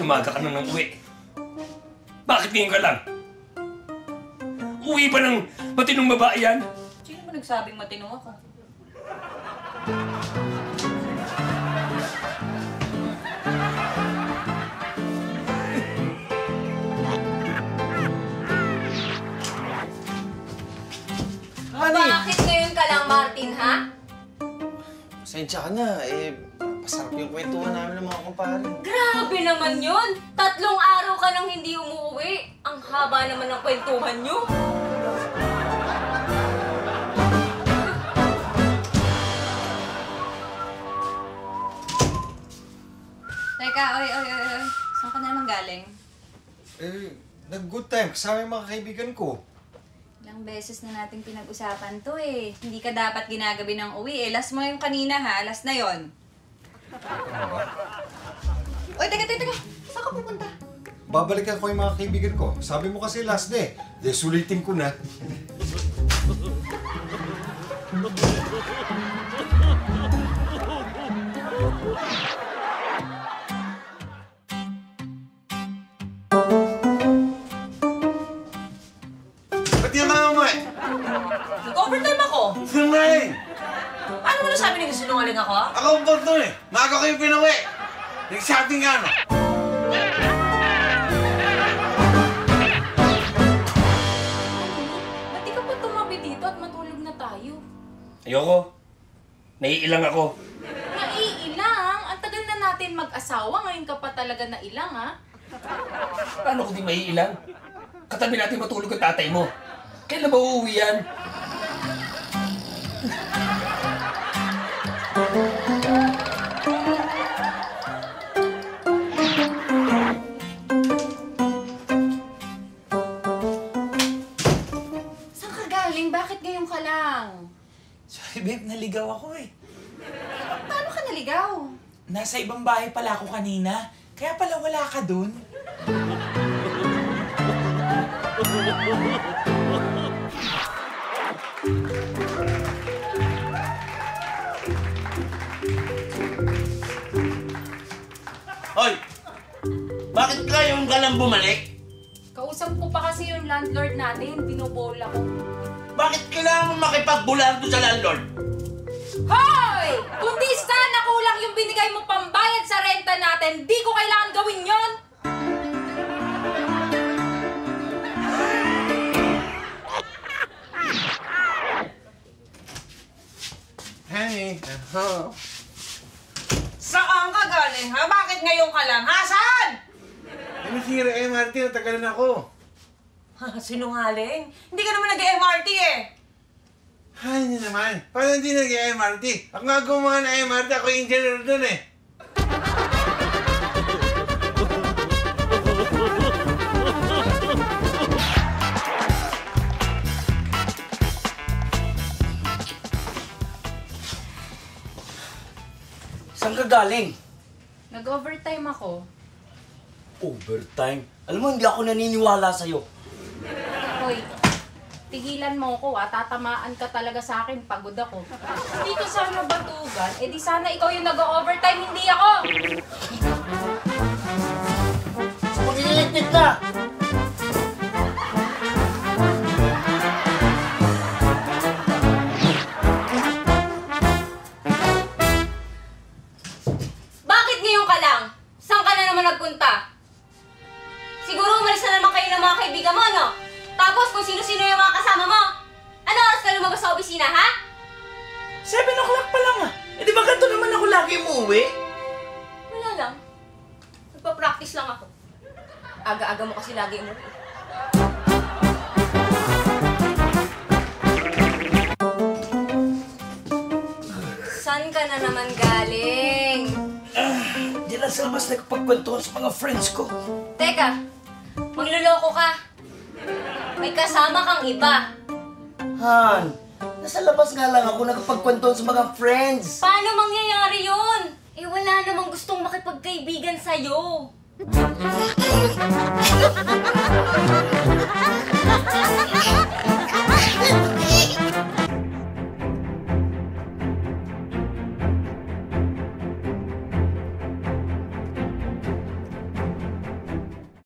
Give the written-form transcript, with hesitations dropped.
umaga ka na ng uwi. Bakit ngayon ka lang? Uwi pa ng matinong babae yan? Sino ba nagsabing matino ako? Bakit ngayon ka lang, Martin, ha? Pasensya ka na, pasarap yung kwentuhan namin ng mga kumpare. Grabe naman yun! 3 araw ka nang hindi umuwi. Ang haba naman ng kwentuhan nyo. Teka, oy. Saan ka naman galing? Nag-good time kasama yung mga kaibigan ko. Ilang beses na natin pinag-usapan to eh. Hindi ka dapat ginagabi ng uwi eh. Last mo yung kanina ha, last na yon. Oy, teka. Saan ka pupunta? Babalikan ko yung mga kaibigan ko. Sabi mo kasi last day. Sulitin ko na. Ba't yan ka mo eh? Nag-overtime ako. Sinungaling! Ano mo nasabi na sinungaling ako? Ako ang porto eh. Maaga ko yung pinuwi. Nag-shopping ka na. Ba't di ka pa tumabi dito at matulog na tayo? Ayoko. Naiilang ako. Naiilang? Ang tagal na natin mag-asawa, ngayon ka pa talaga nailang ha? Paano ko di maiilang? Katabi natin matulog ang tatay mo. Kailan ba uuwi yan? Saan ka galing? Bakit ngayon ka lang? Sorry, babe. Naligaw ako eh. Paano ka naligaw? Nasa ibang bahay pala ako kanina. Kaya pala wala ka dun. Hoy! Bakit ngayon ka lang bumalik? Kausap ko pa kasi yung landlord natin. Binobol ako. Bakit kailangan mo makipagbulardo sa landlord? Hoy! Kung di sana kulang yung binigay mo pambayad sa renta natin, di ko kailangan gawin yon. Hey, Saan ka galing, ha? Bakit ngayon ka lang, ha? Saan? Nasira MRT, natagalan ako. Sinungaling? Hindi ka naman nag-MRT eh. Ay, hindi naman. Paano hindi nag-MRT? Ako nga gumawa na MRT, ako yung engineer dun eh. Saan ka galing? Nag-overtime ako. Overtime? Alam mo, hindi ako naniniwala sa'yo. Hoy, tigilan mo ko tatamaan ka talaga sa akin, pagod ako. Dito sana batugan, di sana ikaw yung nag-overtime, hindi ako! Magliligpit na! Bakit ngayon ka lang? Saan ka na naman nagpunta? Siguro umalis na naman kayo ng mga kaibigan mo, no? Tapos kung sino-sino yung mga kasama mo. Ano oras ka lumabas sa opisina, ha? 7 o'clock pa lang ah. Di ba ganito naman ako lagi umuwi? Wala lang. Nagpa-practice lang ako. Aga-aga mo kasi lagi umuwi. Saan ka na naman galing? Di lang sa labas nagpagkwentuhan sa mga friends ko. Teka, magluloko ka. May kasama kang iba. Han, nasa labas nga lang ako nakapagkwentuhan sa mga friends. Paano mangyayari yun? Wala namang gustong makipagkaibigan sa'yo.